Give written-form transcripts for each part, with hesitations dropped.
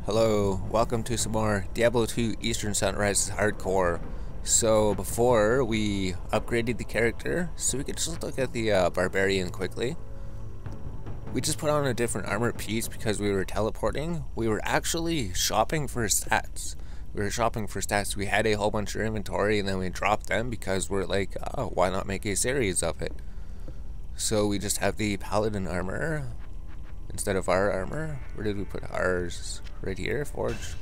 Hello, welcome to some more Diablo 2 Eastern Sunrise Hardcore. So before we upgraded the character, so we could just look at the Barbarian quickly. We just put on a different armor piece because we were teleporting. We were actually shopping for stats. We had a whole bunch of inventory and then we dropped them because we're like, oh, why not make a series of it? So we just have the Paladin armor instead of our armor. Where did we put ours? Right here, forge.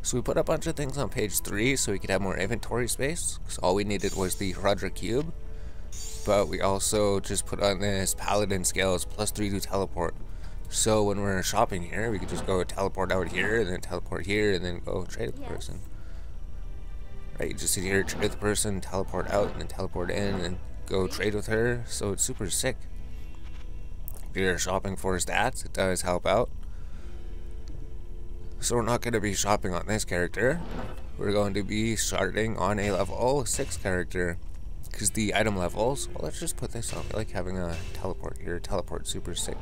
So we put a bunch of things on page 3 so we could have more inventory space, because all we needed was the Roderick cube. But we also just put on this Paladin scales +3 to teleport. So when we're shopping here, we could just go teleport out here, and then teleport here, and then go trade with the person. Right, you just sit here, trade with the person, teleport out, and then teleport in, and then go trade with her. So it's super sick. If you're shopping for stats, it does help out. So we're not going to be shopping on this character. We're going to be starting on a level 6 character. Because the item levels, well, let's just put this on. I like having a teleport here. Teleport super sick.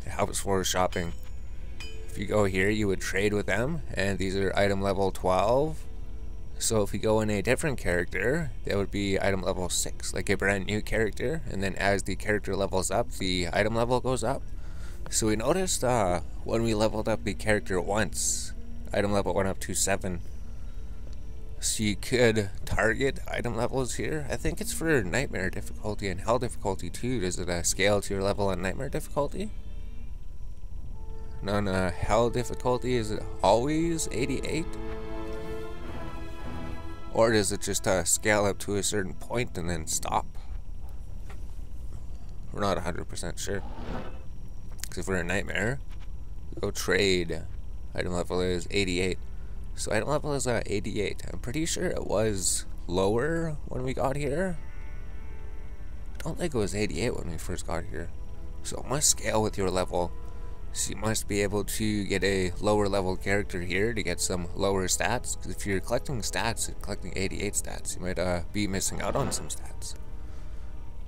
It helps for shopping. If you go here, you would trade with them. And these are item level 12. So if we go in a different character, that would be item level 6. Like a brand new character. And then as the character levels up, the item level goes up. So we noticed when we leveled up the character once, item level went up to 7. So you could target item levels here. I think it's for nightmare difficulty and hell difficulty too. Does it scale to your level on nightmare difficulty? No, on hell difficulty, is it always 88? Or does it just scale up to a certain point and then stop? We're not 100% sure. Because if we're a nightmare, we go trade. Item level is 88. So item level is 88. I'm pretty sure it was lower when we got here. I don't think it was 88 when we first got here. So it must scale with your level. So you must be able to get a lower level character here to get some lower stats. Because if you're collecting stats and collecting 88 stats, you might be missing out on some stats.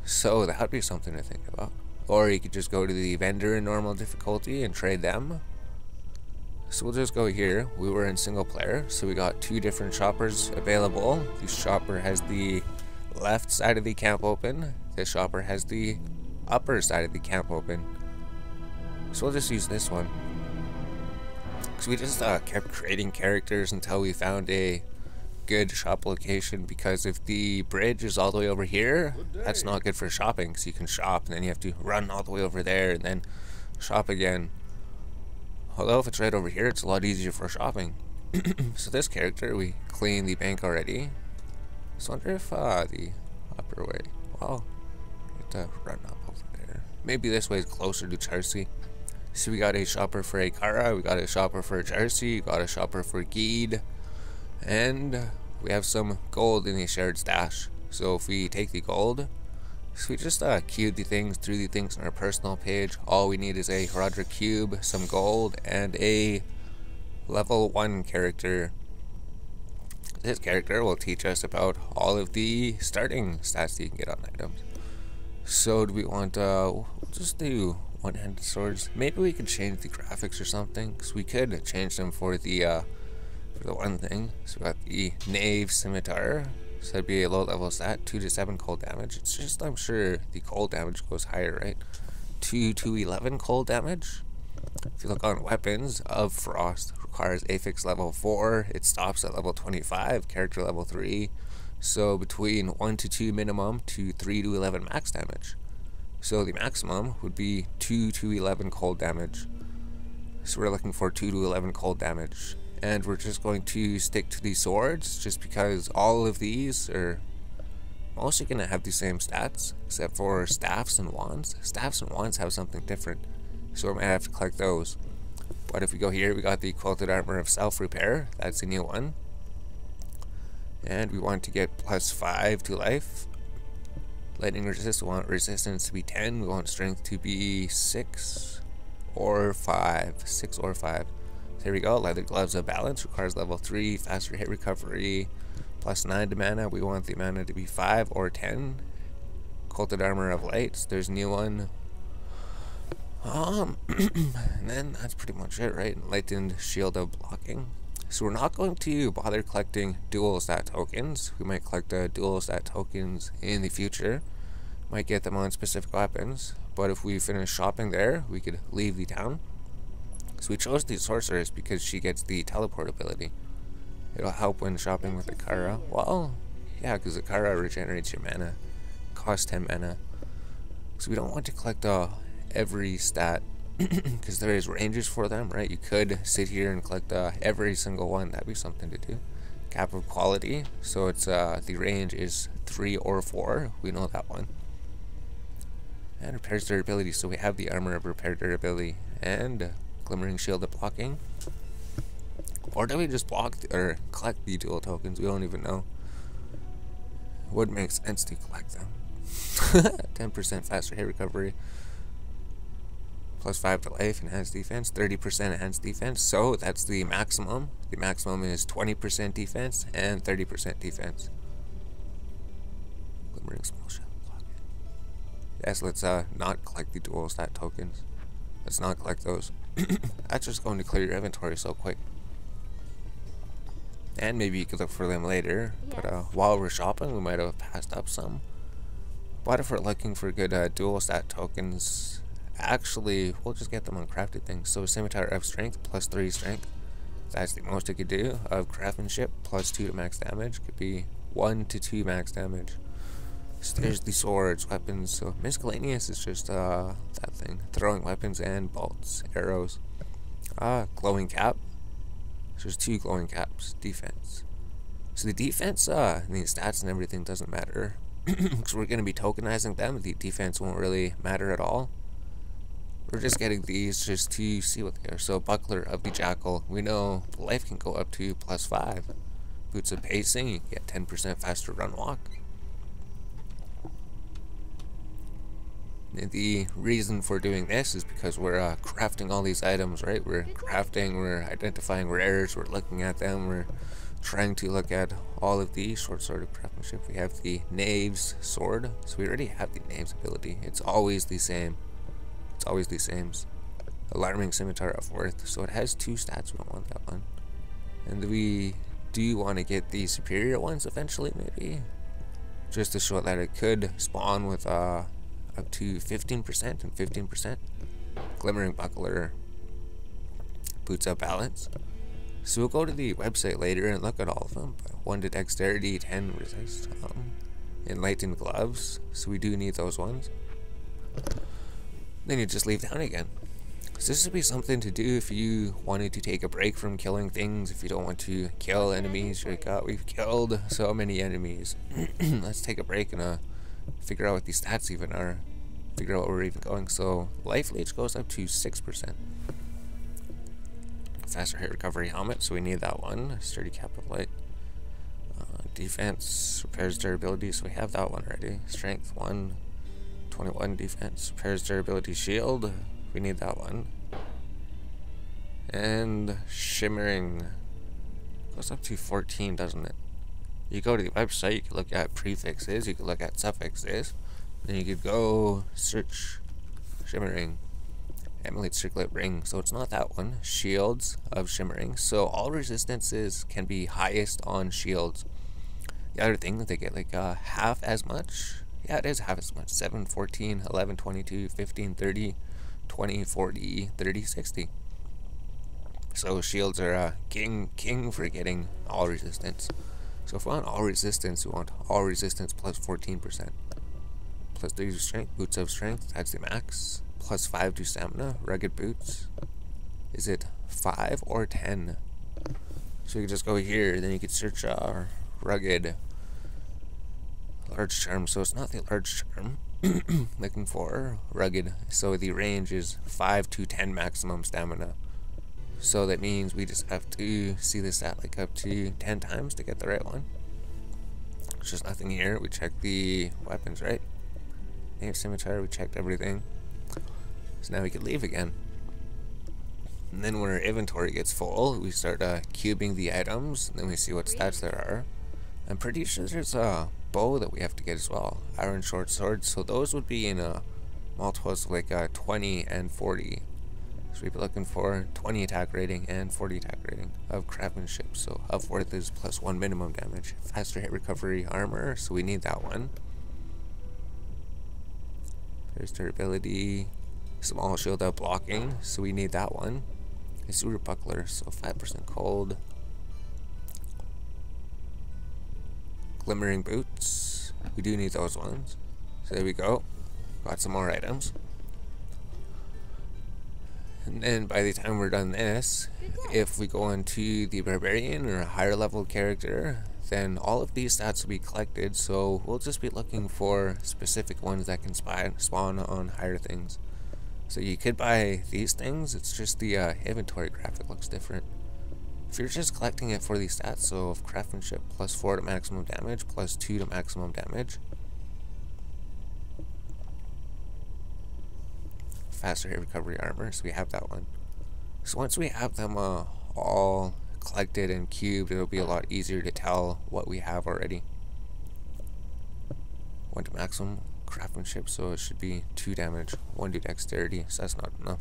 So that would be something to think about. Or you could just go to the vendor in normal difficulty and trade them. So we'll just go here. We were in single player, so we got 2 different shoppers available. This shopper has the left side of the camp open. This shopper has the upper side of the camp open. So we'll just use this one. Because we just kept creating characters until we found a good shop location, because if the bridge is all the way over here, that's not good for shopping, because you can shop and then you have to run all the way over there and then shop again. Although if it's right over here, it's a lot easier for shopping. So this character, we cleaned the bank already. So I wonder if the upper way, well, we have to run up over there. Maybe this way is closer to Charsi. So we got a shopper for Akara, we got a shopper for Charsi, we got a shopper for Geed. And we have some gold in the shared stash. So if we take the gold, so we just queued the things, threw the things on our personal page. All we need is a Roderick cube, some gold, and a level 1 character. This character will teach us about all of the starting stats that you can get on items. So do we want, we'll just do one-handed swords. Maybe we could change the graphics or something, because we could change them for the one thing. So we got the Knave Scimitar, so that'd be a low level stat, 2 to 7 cold damage. It's just, I'm sure the cold damage goes higher, right? 2 to 11 cold damage. If you look on weapons, of Frost requires affix level 4, it stops at level 25, character level 3, so between 1 to 2 minimum to 3 to 11 max damage. So the maximum would be 2 to 11 cold damage. So we're looking for 2 to 11 cold damage. And we're just going to stick to the swords, just because all of these are mostly going to have the same stats, except for staffs and wands. Staffs and wands have something different, so we might have to collect those. But if we go here, we got the quilted armor of self-repair. That's a new one. And we want to get +5 to life. Lightning resist, we want resistance to be 10. We want strength to be 6 or 5. 6 or 5. There we go. Leather gloves of balance requires level 3, faster hit recovery, +9 to mana. We want the mana to be 5 or 10. Quilted armor of light. There's a new one. And then that's pretty much it, right? Enlightened shield of blocking. So we're not going to bother collecting dual stat tokens. We might collect dual stat tokens in the future. Might get them on specific weapons. But if we finish shopping there, we could leave the town. So we chose the sorceress because she gets the teleport ability. It'll help when shopping with Akara. Well, yeah, because Akara regenerates your mana. Costs 10 mana. So we don't want to collect every stat because there is ranges for them, right? You could sit here and collect every single one. That'd be something to do. Cap of quality. So it's the range is 3 or 4. We know that one. And repairs durability. So we have the armor of repair durability and glimmering shield of blocking. Or do we just block or collect the dual tokens? We don't even know. Would make sense to collect them. 10% faster hit recovery. Plus 5 to life, enhanced defense. 30% enhanced defense. So that's the maximum. The maximum is 20% defense and 30% defense. Glimmering small shield blocking. Yes, let's not collect the dual stat tokens. Let's not collect those. That's just going to clear your inventory so quick. And maybe you could look for them later. Yes. But while we're shopping, we might have passed up some. But if we're looking for good dual stat tokens, actually, we'll just get them on crafted things. So scimitar of strength, plus 3 strength. That's the most it could do. Of craftsmanship, plus 2 to max damage. Could be 1 to 2 max damage. So there's the swords, weapons. So miscellaneous is just that thing. Throwing weapons and bolts, arrows. Glowing cap. So there's 2 glowing caps. Defense. So the defense, and the stats and everything doesn't matter. Because we're going to be tokenizing them. The defense won't really matter at all. We're just getting these just to see what they are. So buckler of the jackal. We know life can go up to plus 5. Boots of pacing. You get 10% faster run walk. And the reason for doing this is because we're crafting all these items, right? We're crafting, we're identifying rares, we're looking at them, we're trying to look at all of the short sword of craftsmanship. We have the knave's sword, so we already have the knave's ability. It's always the same. It's always the same. Alarming scimitar of worth, so it has 2 stats. We don't want that one. And we do want to get the superior ones eventually, maybe, just to show that it could spawn with up to 15% and 15%. Glimmering buckler, boots of balance. So we'll go to the website later and look at all of them. 1 to dexterity, 10 resist. Enlightened gloves. So we do need those ones. Then you just leave town again. So this would be something to do if you wanted to take a break from killing things. If you don't want to kill enemies, you're like, oh, we've killed so many enemies. Let's take a break and figure out what these stats even are. Figure out where we're even going. So life leech goes up to 6%. Faster hit recovery helmet, so we need that one. Sturdy cap of light. Defense, repairs durability, so we have that one already. Strength 1, 21 defense. Repairs durability shield, we need that one. And shimmering goes up to 14, doesn't it? You go to the website, you can look at prefixes, you can look at suffixes, then you could go search shimmering. Emulate circlet ring, so it's not that one. Shields of shimmering, so all resistances can be highest on shields. The other thing that they get like half as much. Yeah, it is half as much. 7, 14, 11, 22, 15, 30, 20, 40, 30, 60. So shields are king for getting all resistance. So if we want all resistance, we want all resistance plus 14%. Plus 3 to strength, boots of strength, that's the max. Plus 5 to stamina, rugged boots. Is it 5 or 10? So you can just go here, then you could search rugged large charm. So it's not the large charm. Looking for rugged. So the range is 5 to 10 maximum stamina. So that means we just have to see this at like up to 10 times to get the right one. There's just nothing here. We checked the weapons, right? Knave scimitar, we checked everything. So now we can leave again. And then when our inventory gets full, we start cubing the items, and then we see what stats there are. I'm pretty sure there's a bow that we have to get as well. Iron short sword, so those would be in multiples of like 20 and 40. So we'd be looking for 20 attack rating and 40 attack rating of craftsmanship. So of worth is +1 minimum damage. Faster hit recovery armor, so we need that one. There's durability. Small shield out blocking, so we need that one. Azure buckler, so 5% cold. Glimmering boots, we do need those ones. So there we go. Got some more items. And then by the time we're done this, if we go into the barbarian or a higher level character, then all of these stats will be collected, so we'll just be looking for specific ones that can spawn on higher things. So you could buy these things, it's just the inventory graphic looks different. If you're just collecting it for these stats, so of craftsmanship +4 to maximum damage, +2 to maximum damage. Faster hit recovery armor, so we have that one. So once we have them all collected and cubed, it'll be a lot easier to tell what we have already. 1 to maximum craftsmanship, so it should be 2 damage, 1 to dexterity, so that's not enough.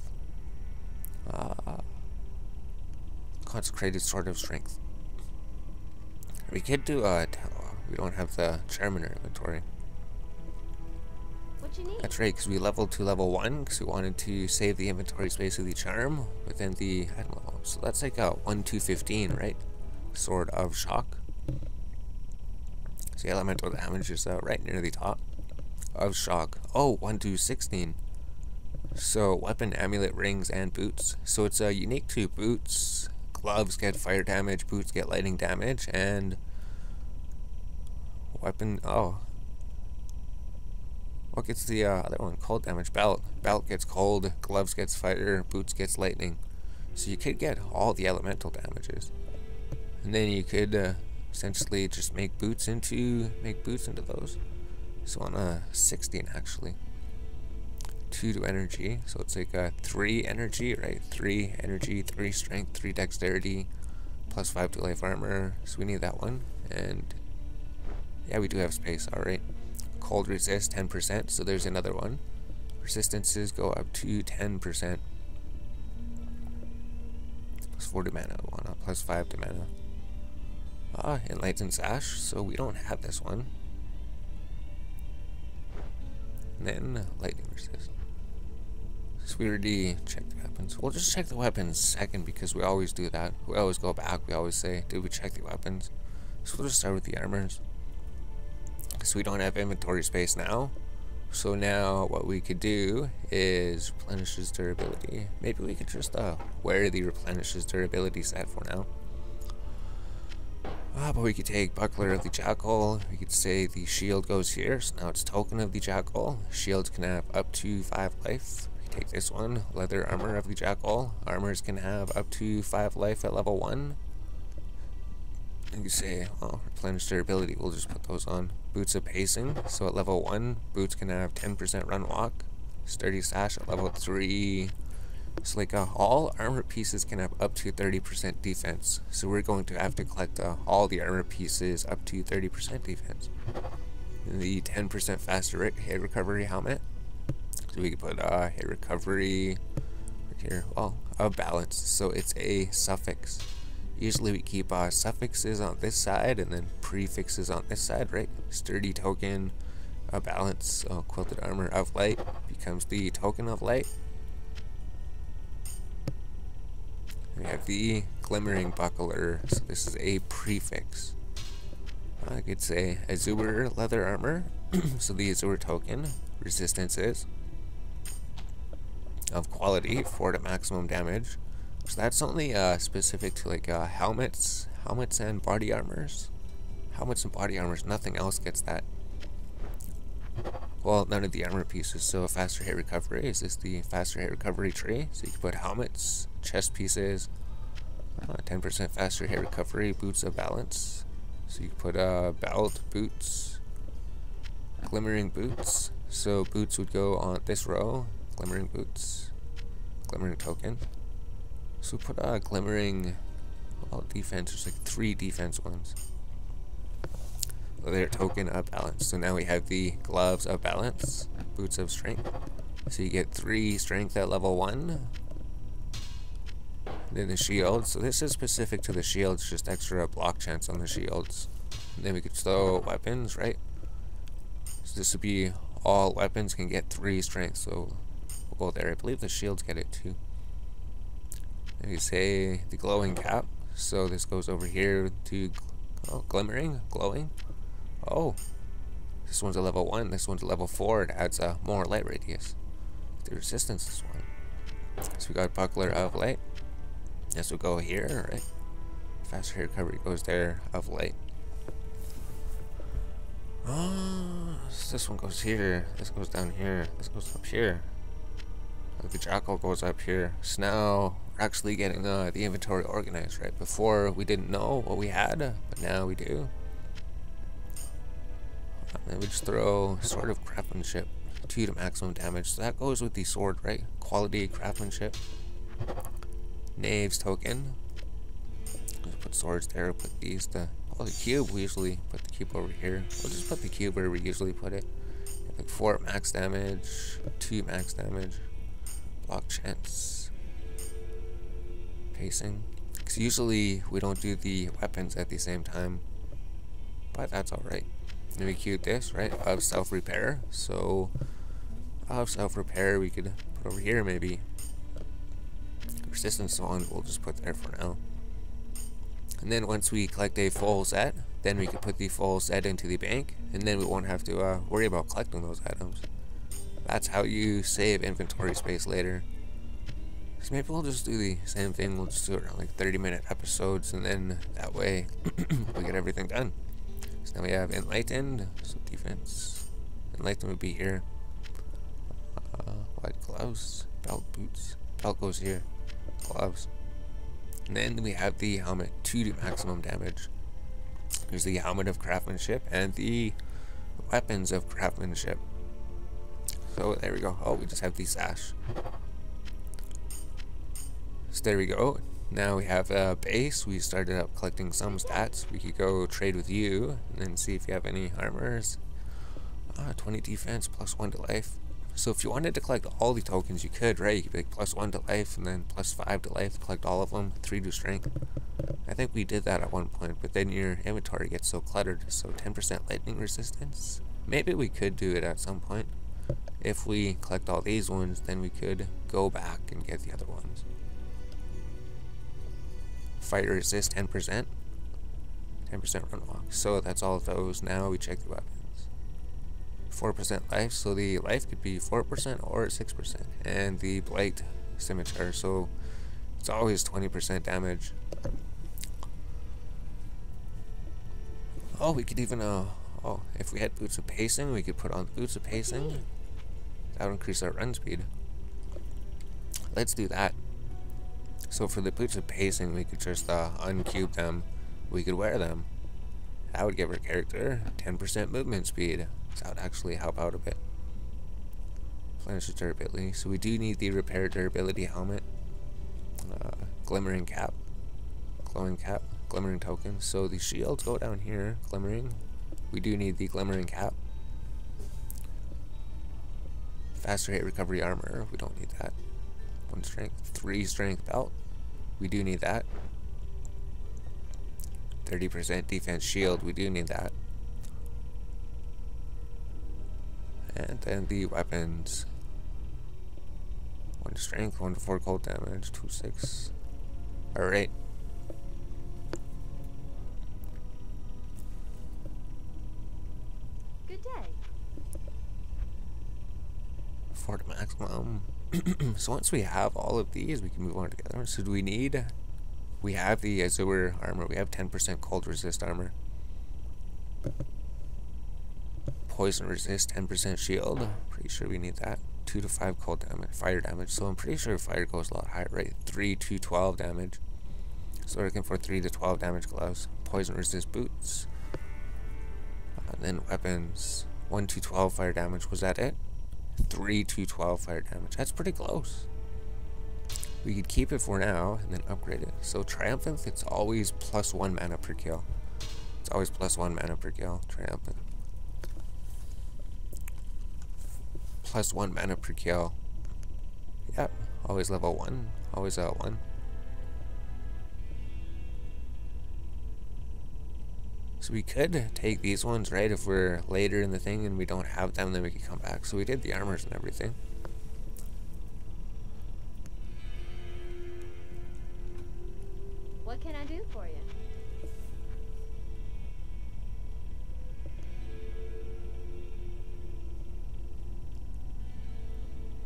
Consecrated sword of strength. We could do we don't have the charm in our inventory. What you need? That's right, because we leveled to level 1 because we wanted to save the inventory space of the charm within the item level. So that's like a 1 to 15, right? Sword of shock. So the elemental damage is right near the top of shock. Oh, 1 to 16. So weapon, amulet, rings, and boots. So it's unique to boots. Gloves get fire damage, boots get lightning damage, and weapon, what gets the other one? Cold damage. Belt. Belt gets cold, gloves gets fire, boots gets lightning. So you could get all the elemental damages. And then you could essentially just make boots into those. So on 16 actually. 2 to energy, so it's like 3 energy, right? 3 energy, 3 strength, 3 dexterity, +5 to life armor. So we need that one. And yeah, we do have space, alright. Cold resist 10%, so there's another one. Resistances go up to 10%. +4 to mana, +5 to mana. Enlightened Sash, so we don't have this one. And then lightning resist. So we already checked the weapons. We'll just check the weapons second because we always do that. We always go back, we always say, did we check the weapons? So we'll just start with the armors. So we don't have inventory space now. So now what we could do is replenishes durability. Maybe we could just wear the replenishes durability set for now. But we could take Buckler of the Jackal. We could say the shield goes here. So now it's Token of the Jackal. Shields can have up to 5 life. We take this one, Leather Armor of the Jackal. Armors can have up to 5 life at level 1. You can say, replenish durability. We'll just put those on. Boots of Pacing. So at level 1, boots can have 10% run walk. Sturdy Sash at level 3. So like all armor pieces can have up to 30% defense. So we're going to have to collect all the armor pieces up to 30% defense. And the 10% faster hit recovery helmet. So we can put hit recovery right here. A balance. So it's a suffix. Usually we keep suffixes on this side and then prefixes on this side, right? Sturdy token, a balance, quilted armor of light becomes the token of light. We have the glimmering buckler, so this is a prefix. I could say azure leather armor, so the azure token, resistances of quality 4 to maximum damage. So that's only specific to like helmets and body armors. Helmets and body armors, nothing else gets that. Well, none of the armor pieces. So faster hit recovery, is this the faster hit recovery tree? So you can put helmets, chest pieces, 10% faster hit recovery, boots of balance. So you can put belt, boots, glimmering boots. So boots would go on this row, glimmering boots, glimmering token. So we put glimmering, defense, there's like 3 defense ones. Leather token of balance. So now we have the gloves of balance, boots of strength, So you get 3 strength at level 1. Then the shield. So this is specific to the shields, just extra block chance on the shields. And then we could throw weapons, right? So this would be all weapons can get 3 strength. So we'll go there. I believe the shields get it too. And you say the glowing cap. So this goes over here to glimmering, glowing. Oh, this one's a level 1. This one's a level 4. It adds a more light radius. The resistance is 1. So we got buckler of light. This will go here, right? Faster hair recovery goes there of light. Oh, so this one goes here. This goes down here. This goes up here. The jackal goes up here. So now we're actually getting the inventory organized, right? Before we didn't know what we had, but now we do. And then we just throw Sword of Craftsmanship, 2 to maximum damage. So that goes with the sword, right? Quality craftsmanship. Knaves token. Just put swords there. Put these the cube. We usually put the cube over here. We'll just put the cube where we usually put it. Like 4 max damage, 2 max damage. Block chance, pacing. Because usually we don't do the weapons at the same time, but that's alright. Then we queued this, right, of self repair. So of self repair we could put over here maybe. Resistance one we'll just put there for now. And then once we collect a full set, then we can put the full set into the bank, and then we won't have to worry about collecting those items. That's how you save inventory space later. So maybe we'll just do the same thing. We'll just do it around like 30-minute episodes, and then that way we get everything done. So now we have enlightened, so defense. Enlightened would be here. White gloves, belt, boots. Belt goes here. Gloves. And then we have the helmet, 2 to maximum damage. There's the helmet of craftsmanship and the weapons of craftsmanship. So there we go. Oh, we just have the sash. So there we go. Now we have a base. We started up collecting some stats. We could go trade with you and then see if you have any armors. 20 defense, +1 to life. So if you wanted to collect all the tokens, you could, right? You could be like +1 to life and then +5 to life. Collect all of them. 3 to strength. I think we did that at one point, but then your inventory gets so cluttered. So 10% lightning resistance. Maybe we could do it at some point. If we collect all these ones, then we could go back and get the other ones. Fire resist 10%. 10% run walk. So that's all of those. Now we check the weapons. 4% life, so the life could be 4% or 6%. And the blight scimitar, so it's always 20% damage. Oh, we could even, if we had boots of pacing, we could put on boots of pacing. That would increase our run speed. Let's do that. So for the boots of pacing, we could just uncube them. We could wear them. That would give our character 10% movement speed. So that would actually help out a bit. Replenishes durability. So we do need the repair durability helmet. Glimmering cap. Glowing cap. Glimmering token. So the shields go down here. Glimmering. We do need the glimmering cap. Faster hit recovery armor. We don't need that. 1 strength. 3 strength belt. We do need that. 30% defense shield. We do need that. And then the weapons. 1 strength, 1 to 4 cold damage, 2 6. Alright. Good day. 4 to maximum. So once we have all of these, we can move on together. So do we need... We have the Azure armor. We have 10% cold resist armor. Poison resist, 10% shield. Pretty sure we need that. 2 to 5 cold damage, fire damage. So I'm pretty sure fire goes a lot higher, right? 3 to 12 damage. So we're looking for 3 to 12 damage gloves. Poison resist boots. And then weapons. 1 to 12 fire damage. Was that it? 3 to 12 fire damage. That's pretty close. We could keep it for now and then upgrade it. So Triumphant, it's always +1 mana per kill. It's always +1 mana per kill. Triumphant. +1 mana per kill. Yep, always level 1, always L1. So we could take these ones, right, if we're later in the thing and we don't have them, then we can come back. So we did the armors and everything. What can I do for you?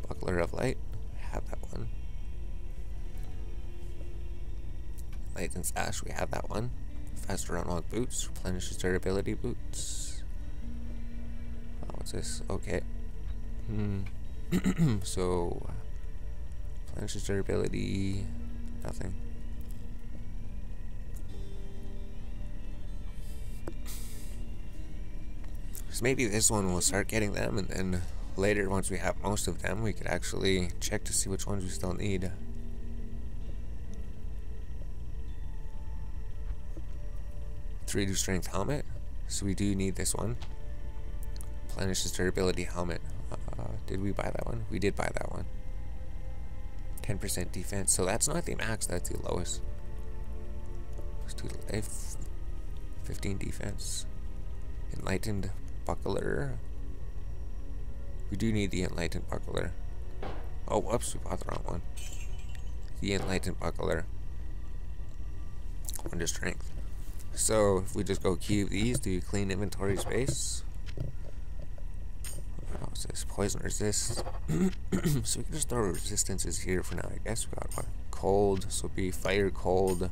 Buckler of Light, have that one. Light and Sash, we have that one. Faster unlock boots, replenishes durability boots. What's this? Okay. So, replenishes durability, nothing. So maybe this one will start getting them, and then later, once we have most of them, we could actually check to see which ones we still need. 3-2 strength helmet, so we do need this one. Replenishes durability helmet. Did we buy that one? We did buy that one. 10% defense, so that's not the max, that's the lowest. Plus 2 life, 15 defense. Enlightened buckler. We do need the enlightened buckler. Oh, whoops, we bought the wrong one. The enlightened buckler. 1 to strength. So if we just go cube these, do clean inventory space. What's this? Poison resist. So we can just throw resistances here for now, I guess. We got what? Cold, so it'll be fire, cold,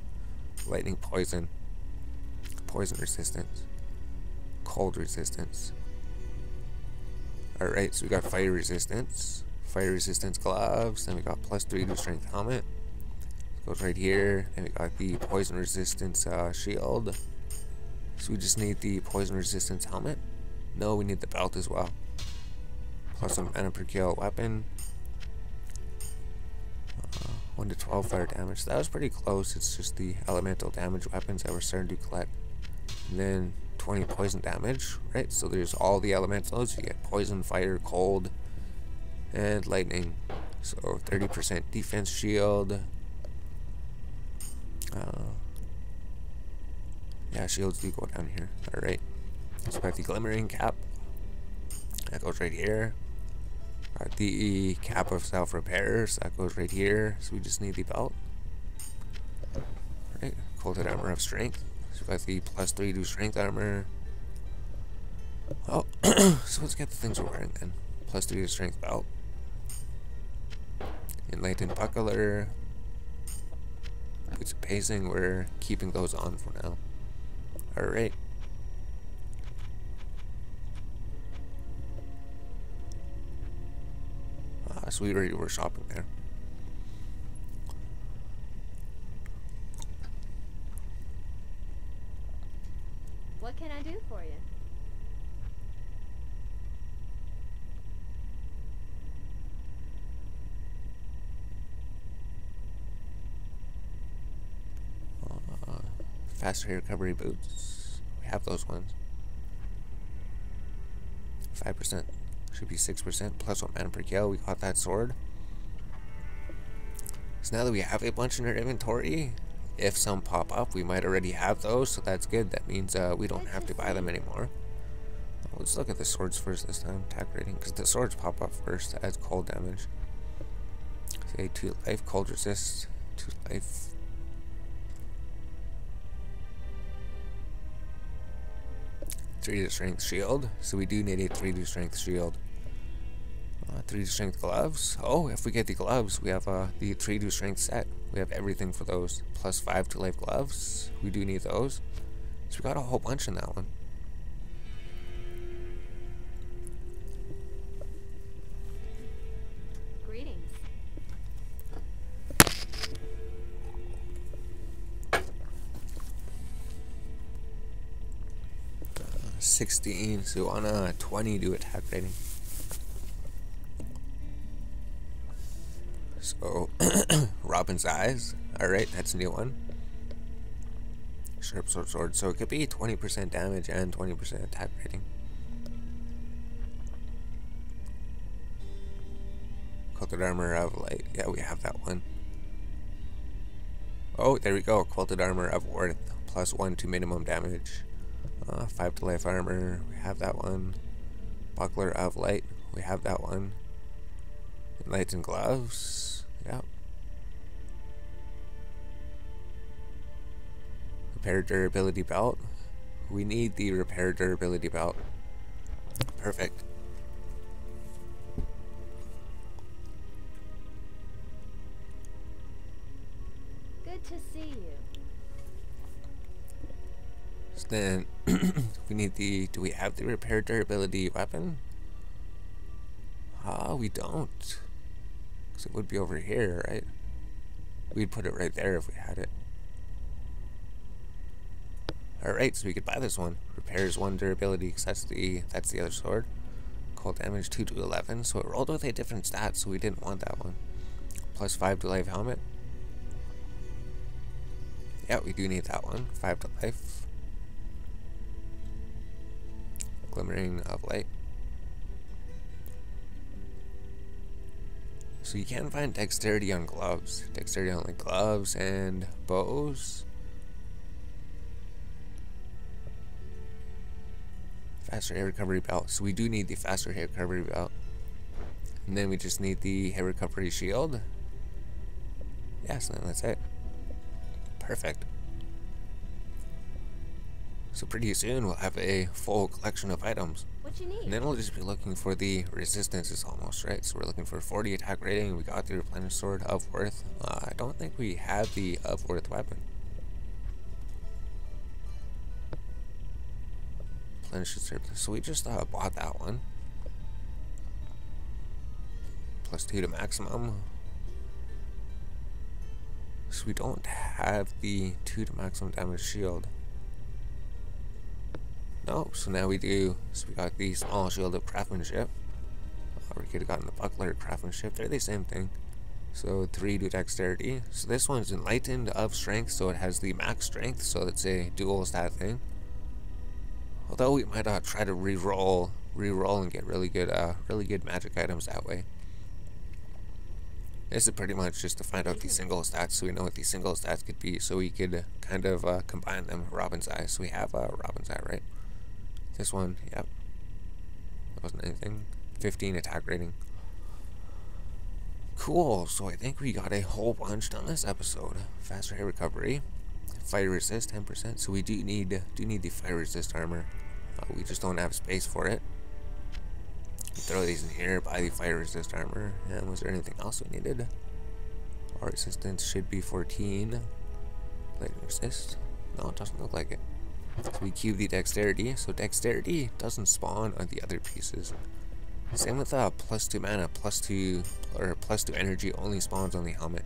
lightning, poison. Poison resistance. Cold resistance. Alright, so we got fire resistance. Fire resistance gloves. Then we got +3 to strength helmet. Goes right here, and we got the poison resistance shield. So we just need the poison resistance helmet. No, we need the belt as well. Plus some mana per kill weapon. 1 to 12 fire damage. So that was pretty close. It's just the elemental damage weapons that we're starting to collect. And then 20 poison damage, right? So there's all the elementals. You get poison, fire, cold, and lightning. So 30% defense shield. Yeah, shields do go down here. Alright. So we got the glimmering cap. That goes right here. Got the cap of self-repair. So that goes right here. So we just need the belt. Alright. Coated armor of strength. So we got the +3 to strength armor. Oh, so let's get the things we're wearing then. +3 to strength belt. Enlightened buckler. Boots of pacing, we're keeping those on for now. Alright. So we already were shopping there. What can I do for you? Faster recovery boots. We have those ones. 5%. Should be 6%. +1 mana per kill. We got that sword. So now that we have a bunch in our inventory, if some pop up, we might already have those. So that's good. That means we don't have to buy them anymore. Let's look at the swords first this time. Attack rating. Because the swords pop up first as cold damage. Say 2 life. Cold resist. 2 life. +3 to strength shield, so we do need a 3 to strength shield. 3 to strength gloves. Oh, if we get the gloves, we have the 3 to strength set. We have everything for those. +5 to life gloves. We do need those. So we got a whole bunch in that one. Greetings. 16, so on a 20 to attack rating. So, Robin's Eyes. Alright, that's a new one. Sharp sword. So it could be 20% damage and 20% attack rating. Quilted armor of light. Yeah, we have that one. Oh, there we go. Quilted armor of worth. +1 to minimum damage. 5 to life armor. We have that one. Buckler of light. We have that one. Enlightened gloves. Yep. Repair durability belt. We need the repair durability belt. Perfect. Good to see you. So then we need the, do we have the repair durability weapon? We don't. Because it would be over here, right? We'd put it right there if we had it. Alright, so we could buy this one. Repairs 1 durability, because that's the other sword. Cold damage 2 to 11, so it rolled with a different stat, so we didn't want that one. +5 to life helmet. Yeah, we do need that one. 5 to life. Glimmering of light. So you can find dexterity on gloves. Dexterity on like gloves and bows. Faster hair recovery belt. So we do need the faster hair recovery belt. And then we just need the hair recovery shield. Yeah, so then that's it. Perfect. So pretty soon we'll have a full collection of items. What you need? And then we'll just be looking for the resistances almost, right? So we're looking for 40 attack rating. We got the replenished sword of worth. I don't think we have the of worth weapon. So we just bought that one. +2 to maximum. So we don't have the 2 to maximum damage shield. No, so now we do. So we got the small shield of craftsmanship. We could have gotten the buckler craftsmanship. They're the same thing. So 3 to dexterity. So this one's enlightened of strength, so it has the max strength. So it's a dual stat thing. Although we might try to re-roll and get really good magic items that way. This is pretty much just to find out the single stats, so we know what the single stats could be, so we could kind of combine them. Robin's Eye. So we have Robin's Eye, right? This one, yep. That wasn't anything. 15 attack rating. Cool. So I think we got a whole bunch done this episode. Faster hair recovery. Fire resist 10%. So we do need the fire resist armor. We just don't have space for it. Throw these in here. Buy the fire resist armor. And was there anything else we needed? Our resistance should be 14. Lightning resist. No, it doesn't look like it. So we cube the dexterity. So dexterity doesn't spawn on the other pieces. Same with +2 mana, +2 energy only spawns on the helmet.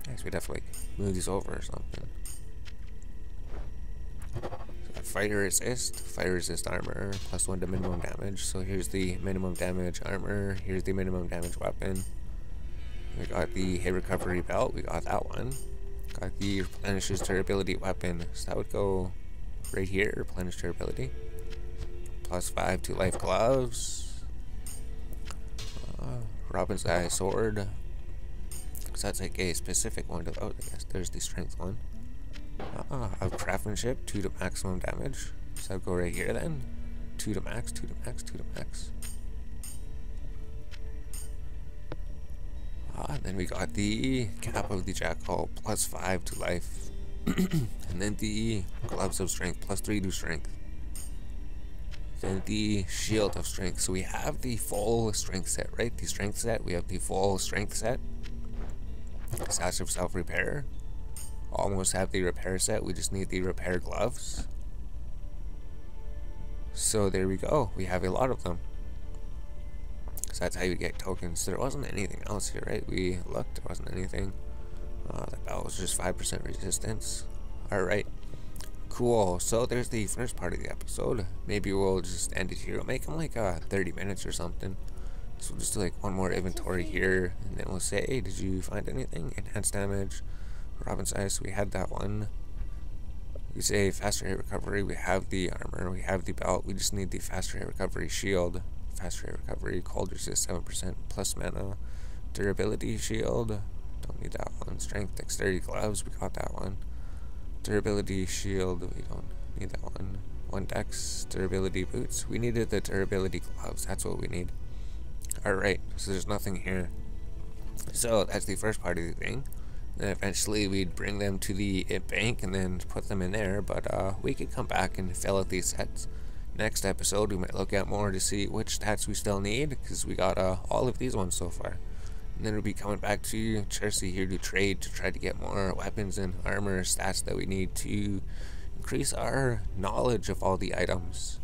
I guess we'd have to like move these over or something. So fire resist armor, +1 to minimum damage. So here's the minimum damage armor, here's the minimum damage weapon. We got the hair recovery belt, we got that one. Got the replenishes durability weapon, so that would go right here, replenish durability. +5 to life gloves. Robin's Eye sword. So that's like a specific one. Oh, I guess there's the strength one. Of craftsmanship, 2 to maximum damage. So I'll go right here then. 2 to max, 2 to max, 2 to max. Then we got the cap of the jackal, +5 to life. And then the gloves of strength, +3 to strength. Then the shield of strength. So we have the full strength set, right? The strength set, we have the full strength set. Sash of self-repair. Almost have the repair set, we just need the repair gloves. So there we go, we have a lot of them. So that's how you get tokens. There wasn't anything else here, right? We looked, there wasn't anything. The belt was just 5% resistance. Alright, cool. So there's the first part of the episode. Maybe we'll just end it here. We'll make them like 30 minutes or something. So we'll just do like one more inventory here, and then we'll say, hey, did you find anything? Enhanced damage, Robin's Eye, so we had that one. We say faster hit recovery, we have the armor, we have the belt, we just need the faster hit recovery shield. fast rate recovery, cold resist 7%, plus mana, durability shield, don't need that one. Strength, dexterity gloves, we got that one. Durability shield, we don't need that one. 1 dex, durability boots, we needed the durability gloves, that's what we need. Alright, so there's nothing here. So that's the first part of the thing. Then eventually we'd bring them to the bank and then put them in there, but we could come back and fill out these sets. Next episode we might look at more to see which stats we still need, because we got all of these ones so far. And then we'll be coming back to Charsi here to trade to try to get more weapons and armor stats that we need to increase our knowledge of all the items.